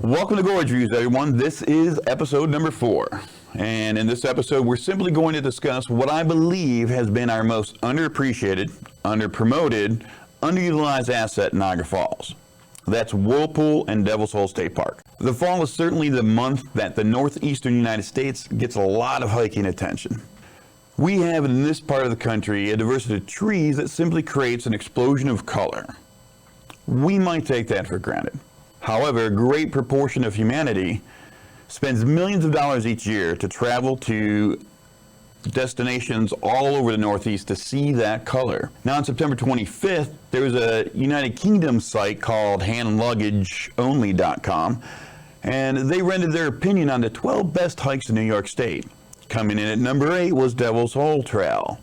Welcome to Gorge Views, everyone. This is episode number 4. And in this episode, we're simply going to discuss what I believe has been our most underappreciated, underpromoted, underutilized asset in Niagara Falls. That's Whirlpool and Devil's Hole State Park. The fall is certainly the month that the northeastern United States gets a lot of hiking attention. We have in this part of the country a diversity of trees that simply creates an explosion of color. We might take that for granted. However, a great proportion of humanity spends millions of dollars each year to travel to destinations all over the Northeast to see that color. Now on September 25th, there was a United Kingdom site called handluggageonly.com, and they rendered their opinion on the 12 best hikes in New York State. Coming in at number 8 was Devil's Hole Trail.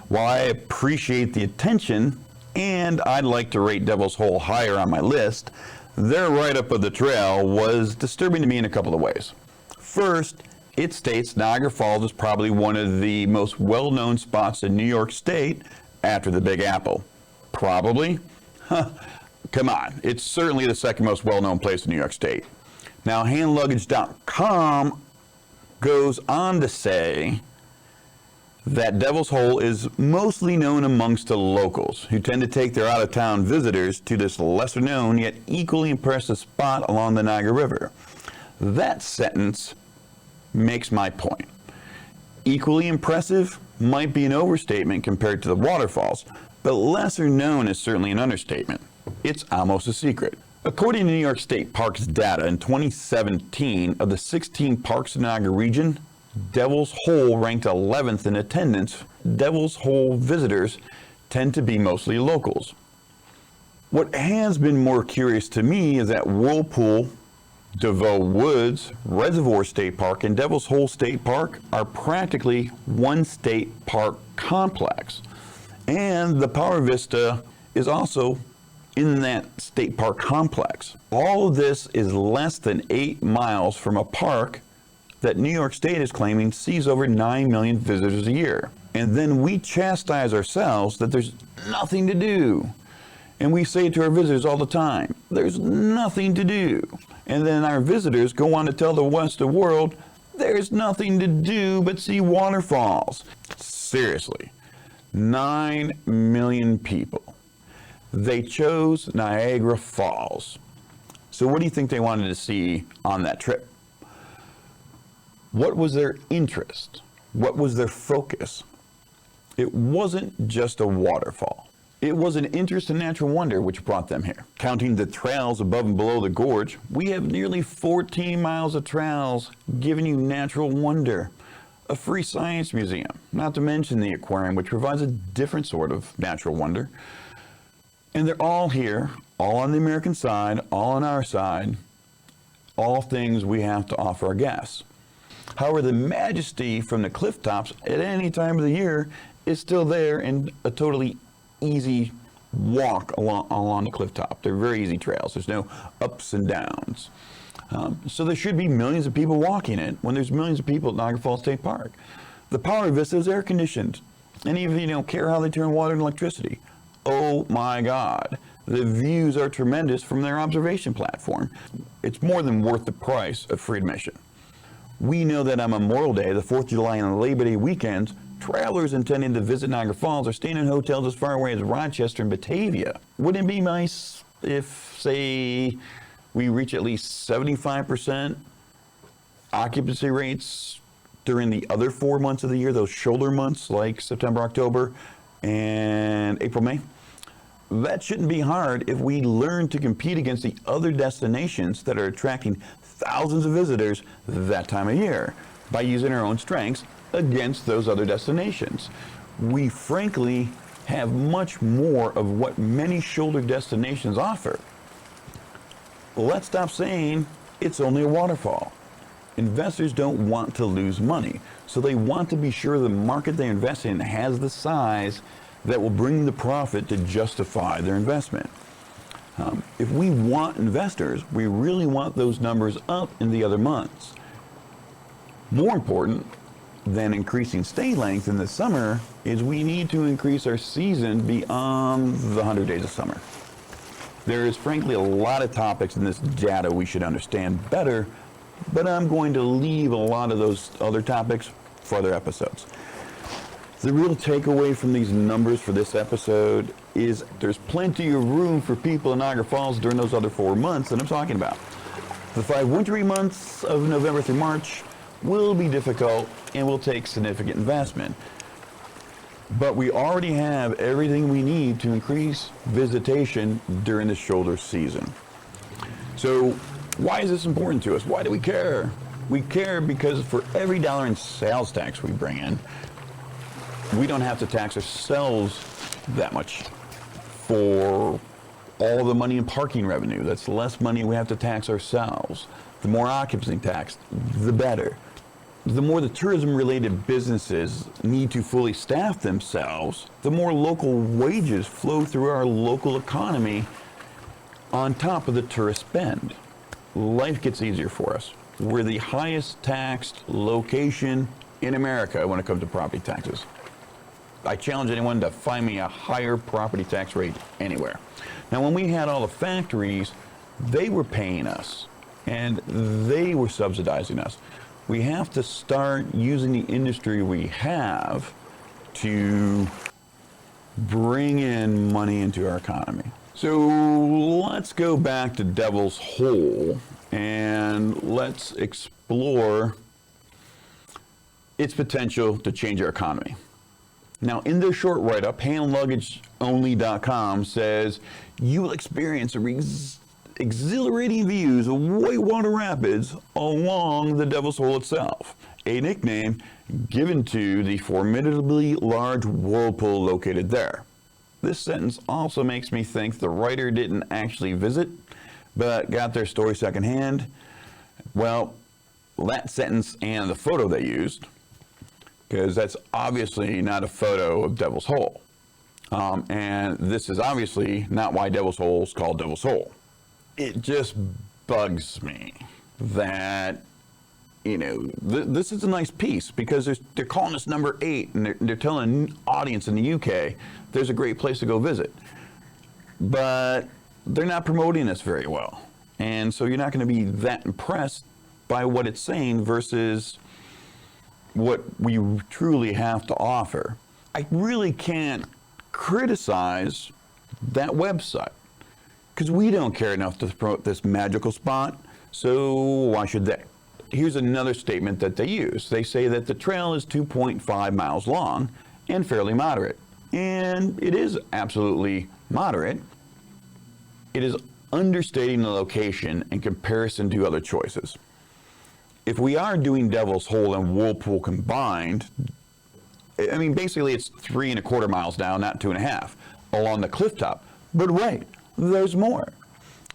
While I appreciate the attention, and I'd like to rate Devil's Hole higher on my list, their write-up of the trail was disturbing to me in a couple of ways. First, it states Niagara Falls is probably one of the most well-known spots in New York State after the Big Apple. Probably? Come on, it's certainly the second most well-known place in New York State. Now, handluggage.com goes on to say that Devil's Hole is mostly known amongst the locals, who tend to take their out-of-town visitors to this lesser-known yet equally impressive spot along the Niagara River. That sentence makes my point. Equally impressive might be an overstatement compared to the waterfalls, but lesser known is certainly an understatement. It's almost a secret. According to New York State Parks data in 2017, of the 16 parks in the Niagara region, Devil's Hole ranked 11th in attendance. Devil's Hole visitors tend to be mostly locals. What has been more curious to me is that Whirlpool, DeVoe Woods, Reservoir State Park, and Devil's Hole State Park are practically one state park complex. And the Power Vista is also in that state park complex. All of this is less than 8 miles from a park that New York State is claiming sees over 9 million visitors a year. And then we chastise ourselves that there's nothing to do. And we say to our visitors all the time, there's nothing to do. And then our visitors go on to tell the rest of the world, there's nothing to do but see waterfalls. Seriously, 9 million people. They chose Niagara Falls. So what do you think they wanted to see on that trip? What was their interest? What was their focus? It wasn't just a waterfall. It was an interest in natural wonder which brought them here. Counting the trails above and below the gorge, we have nearly 14 miles of trails giving you natural wonder. A free science museum, not to mention the aquarium, which provides a different sort of natural wonder. And they're all here, all on the American side, all on our side, all things we have to offer our guests. However, the majesty from the cliff tops at any time of the year is still there and a totally easy walk along the cliff top. They're very easy trails. There's no ups and downs. So there should be millions of people walking it when there's millions of people at Niagara Falls State Park. The Power Vista is air conditioned. And even if you don't care how they turn water into electricity, oh my God, the views are tremendous from their observation platform. It's more than worth the price of free admission. We know that on Memorial Day, the 4th of July, and the Labor Day weekends, travelers intending to visit Niagara Falls are staying in hotels as far away as Rochester and Batavia. Wouldn't it be nice if, say, we reach at least 75% occupancy rates during the other 4 months of the year, those shoulder months like September, October, and April, May? That shouldn't be hard if we learn to compete against the other destinations that are attracting thousands of visitors that time of year by using our own strengths against those other destinations. We frankly have much more of what many shoulder destinations offer. Let's stop saying it's only a waterfall. Investors don't want to lose money, so they want to be sure the market they invest in has the size that will bring the profit to justify their investment. If we want investors, we really want those numbers up in the other months. More important than increasing stay length in the summer is we need to increase our season beyond the 100 days of summer. There is frankly a lot of topics in this data we should understand better, but I'm going to leave a lot of those other topics for other episodes. The real takeaway from these numbers for this episode is there's plenty of room for people in Niagara Falls during those other 4 months that I'm talking about. The 5 wintry months of November through March will be difficult and will take significant investment. But we already have everything we need to increase visitation during the shoulder season. So why is this important to us? Why do we care? We care because for every dollar in sales tax we bring in, we don't have to tax ourselves that much. For all the money in parking revenue, that's less money we have to tax ourselves. The more occupancy tax, the better. The more the tourism-related businesses need to fully staff themselves, the more local wages flow through our local economy on top of the tourist spend. Life gets easier for us. We're the highest taxed location in America when it comes to property taxes. I challenge anyone to find me a higher property tax rate anywhere. Now, when we had all the factories, they were paying us and they were subsidizing us. We have to start using the industry we have to bring in money into our economy. So let's go back to Devil's Hole and let's explore its potential to change our economy. Now, in their short write-up, handluggageonly.com says you will experience exhilarating views of whitewater rapids along the Devil's Hole itself, a nickname given to the formidably large whirlpool located there. This sentence also makes me think the writer didn't actually visit, but got their story secondhand. Well, that sentence and the photo they used, because that's obviously not a photo of Devil's Hole. And this is obviously not why Devil's Hole is called Devil's Hole. It just bugs me that, this is a nice piece because they're calling us number 8 and they're telling an audience in the UK there's a great place to go visit. But they're not promoting us very well. And so you're not going to be that impressed by what it's saying versus what we truly have to offer. I really can't criticize that website because we don't care enough to promote this magical spot, so why should they? Here's another statement that they use. They say that the trail is 2.5 miles long and fairly moderate. And it is absolutely moderate. It is understating the location in comparison to other choices. If we are doing Devil's Hole and Whirlpool combined, I mean, basically it's 3.25 miles down, not 2.5, along the cliff top. But wait, there's more.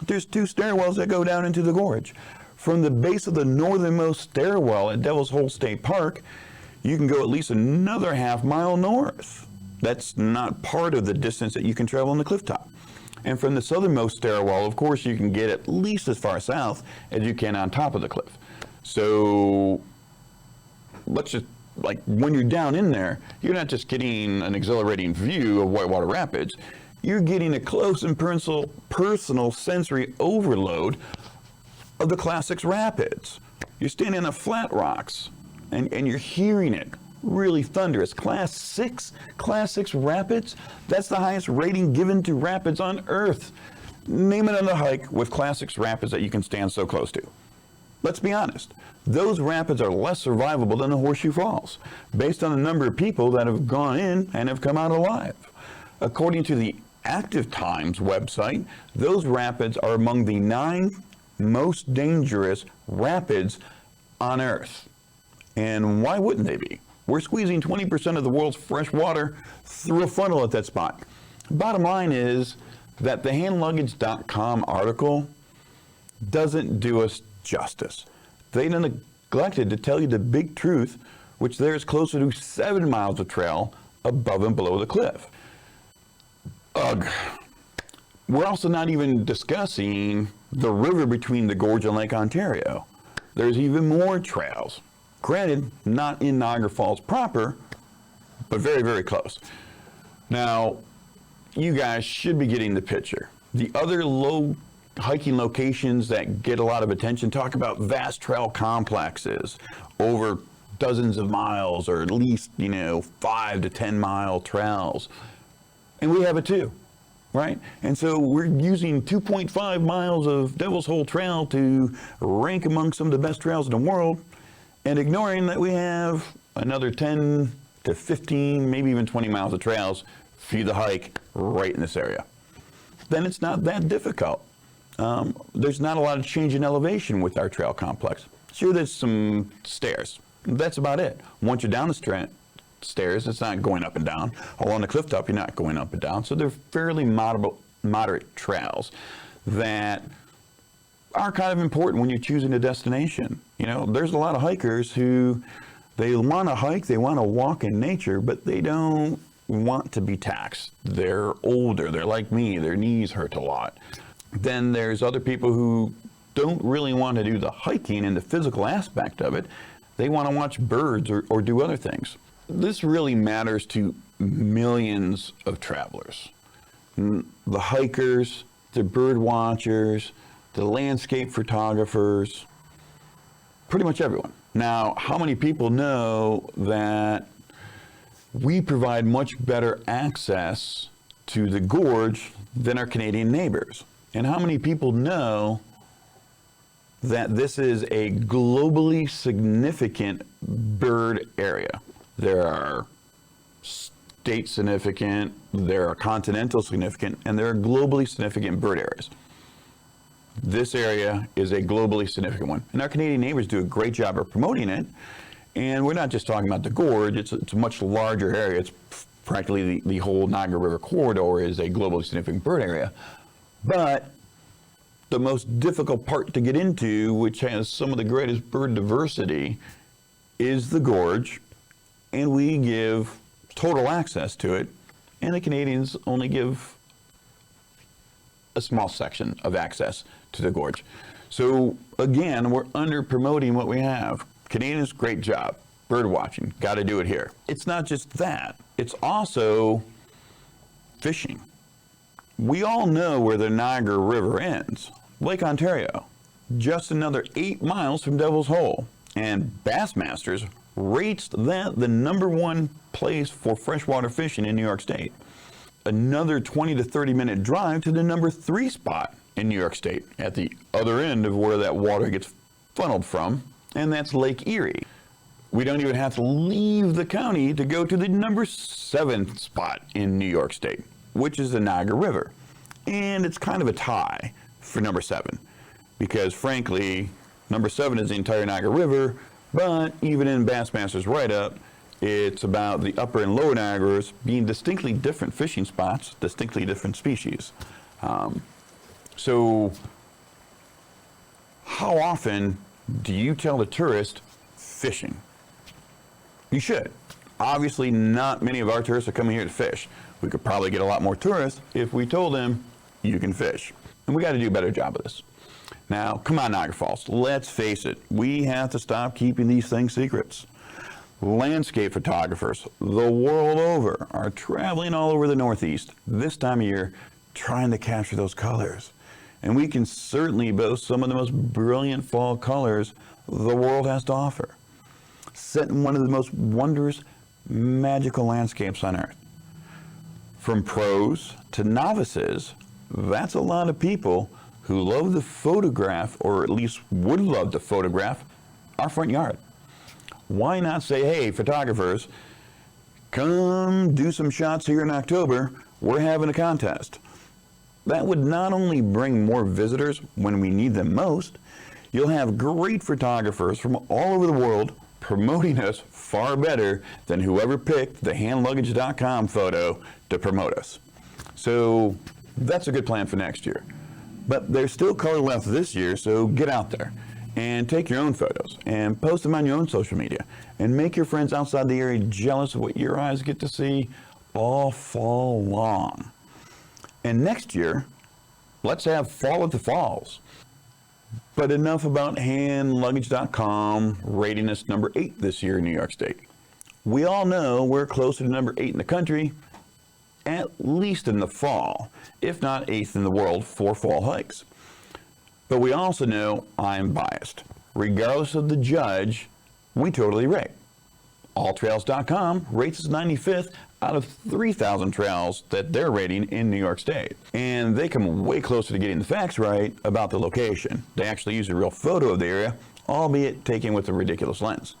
There's 2 stairwells that go down into the gorge. From the base of the northernmost stairwell at Devil's Hole State Park, you can go at least another half mile north. That's not part of the distance that you can travel on the cliff top. And from the southernmost stairwell, of course, you can get at least as far south as you can on top of the cliff. So let's just, when you're down in there, you're not just getting an exhilarating view of whitewater rapids, you're getting a close and personal sensory overload of the Class 6 rapids. You're standing on flat rocks and you're hearing it really thunderous. Class 6 rapids, that's the highest rating given to rapids on Earth. Name another hike with Class 6 rapids that you can stand so close to. Let's be honest, those rapids are less survivable than the Horseshoe Falls, based on the number of people that have gone in and have come out alive. According to the Active Times website, those rapids are among the 9 most dangerous rapids on Earth. And why wouldn't they be? We're squeezing 20% of the world's fresh water through a funnel at that spot. Bottom line is that the handluggage.com article doesn't do us justice. They neglected to tell you the big truth, which there is closer to 7 miles of trail above and below the cliff. Ugh. We're also not even discussing the river between the Gorge and Lake Ontario. There's even more trails. Granted, not in Niagara Falls proper, but very, very close. Now, you guys should be getting the picture. The other low hiking locations that get a lot of attention talk about vast trail complexes over dozens of miles, or at least, 5 to 10 mile trails. And we have it too, right? And so we're using 2.5 miles of Devil's Hole Trail to rank among some of the best trails in the world, and ignoring that we have another 10 to 15, maybe even 20 miles of trails for you to hike right in this area. Then it's not that difficult. There's not a lot of change in elevation with our trail complex. Sure, there's some stairs. That's about it. Once you're down the stairs, it's not going up and down. Along the cliff top, you're not going up and down. So they're fairly moderate trails that are kind of important when you're choosing a destination. There's a lot of hikers who, they want to hike, they want to walk in nature, but they don't want to be taxed. They're older, they're like me, their knees hurt a lot. Then there's other people who don't really want to do the hiking and the physical aspect of it. They want to watch birds or do other things. This really matters to millions of travelers. The hikers, the bird watchers, the landscape photographers, pretty much everyone. Now, how many people know that we provide much better access to the gorge than our Canadian neighbors? And how many people know that this is a globally significant bird area? There are state significant, there are continental significant, and there are globally significant bird areas. This area is a globally significant one. And our Canadian neighbors do a great job of promoting it. And we're not just talking about the gorge, it's a much larger area. It's practically the whole Niagara River corridor is a globally significant bird area. But the most difficult part to get into, which has some of the greatest bird diversity, is the gorge. And we give total access to it. And the Canadians only give a small section of access to the gorge. So again, we're under promoting what we have. Canadians, great job. Bird watching, got to do it here. It's not just that, it's also fishing. We all know where the Niagara River ends, Lake Ontario, just another 8 miles from Devil's Hole. And Bassmasters rates that the #1 place for freshwater fishing in New York State. Another 20 to 30 minute drive to the #3 spot in New York State, at the other end of where that water gets funneled from, and that's Lake Erie. We don't even have to leave the county to go to the #7 spot in New York State, which is the Niagara River. And it's kind of a tie for #7, because frankly, #7 is the entire Niagara River, but even in Bassmasters write-up, it's about the upper and lower Niagaras being distinctly different fishing spots, distinctly different species. So how often do you tell the tourist fishing? You should. Obviously, not many of our tourists are coming here to fish. We could probably get a lot more tourists if we told them you can fish. And we got to do a better job of this. Now, come on, Niagara Falls. Let's face it. We have to stop keeping these things secrets. Landscape photographers the world over are traveling all over the Northeast this time of year trying to capture those colors. And we can certainly boast some of the most brilliant fall colors the world has to offer, set in one of the most wondrous, magical landscapes on Earth. From pros to novices, that's a lot of people who love to photograph, or at least would love to photograph, our front yard. Why not say, hey, photographers, come do some shots here in October. We're having a contest. That would not only bring more visitors when we need them most, you'll have great photographers from all over the world promoting us far better than whoever picked the handluggage.com photo to promote us. So that's a good plan for next year. But there's still color left this year, so get out there and take your own photos and post them on your own social media and make your friends outside the area jealous of what your eyes get to see all fall long. And next year, let's have fall at the falls. But enough about handluggage.com rating us #8 this year in New York State. We all know we're closer to #8 in the country at least in the fall, if not 8th in the world for fall hikes. But we also know I'm biased. Regardless of the judge, we totally rate. AllTrails.com rates us 95th out of 3,000 trails that they're rating in New York State. And they come way closer to getting the facts right about the location. They actually use a real photo of the area, albeit taken with a ridiculous lens.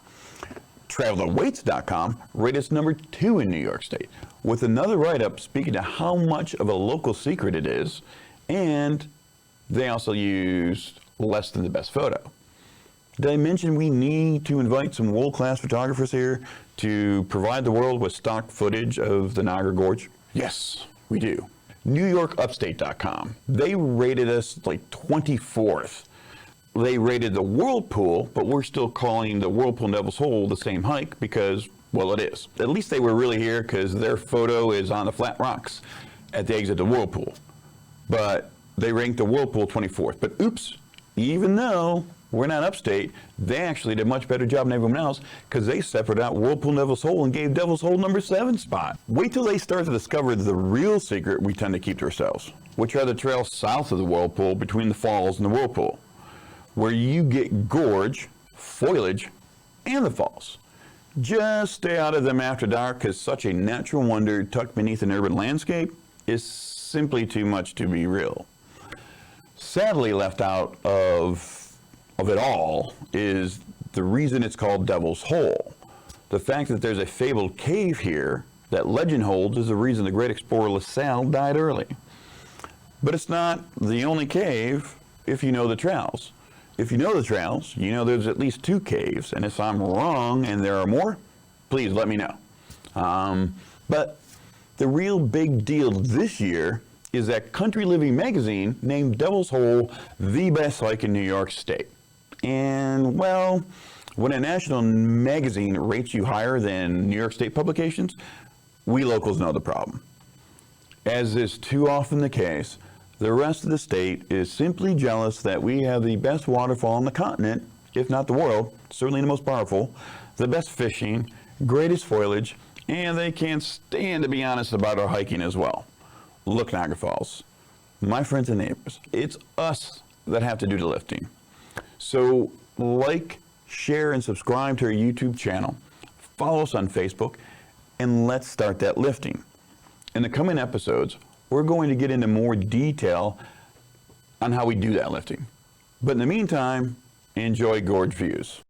TravelTheWeights.com rated us number 2 in New York State, with another write-up speaking to how much of a local secret it is, and they also used less than the best photo. Did I mention we need to invite some world-class photographers here to provide the world with stock footage of the Niagara Gorge? Yes, we do. NewYorkUpstate.com. They rated us like 24th. They rated the Whirlpool, but we're still calling the Whirlpool and Devil's Hole the same hike because, well, it is. At least they were really here because their photo is on the flat rocks at the exit of the Whirlpool. But they ranked the Whirlpool 24th. But oops, even though we're not upstate, they actually did a much better job than everyone else because they separated out Whirlpool and Devil's Hole and gave Devil's Hole number 7 spot. Wait till they start to discover the real secret we tend to keep to ourselves, which are the trails south of the Whirlpool between the falls and the Whirlpool, where you get gorge, foliage, and the falls. Just stay out of them after dark because such a natural wonder tucked beneath an urban landscape is simply too much to be real. Sadly left out of it all is the reason it's called Devil's Hole. The fact that there's a fabled cave here that legend holds is the reason the great explorer LaSalle died early. But it's not the only cave if you know the trails. If you know the trails, you know there's at least 2 caves, and if I'm wrong and there are more, please let me know. But the real big deal this year is that Country Living magazine named Devil's Hole the best hike in New York State. And, well, when a national magazine rates you higher than New York State publications, we locals know the problem. As is too often the case, the rest of the state is simply jealous that we have the best waterfall on the continent, if not the world, certainly the most powerful, the best fishing, greatest foliage, and they can't stand to be honest about our hiking as well. Look, Niagara Falls, my friends and neighbors, it's us that have to do the lifting. So like, share, and subscribe to our YouTube channel. Follow us on Facebook, and let's start that lifting. In the coming episodes, we're going to get into more detail on how we do that lifting. But in the meantime, enjoy Gorge Views.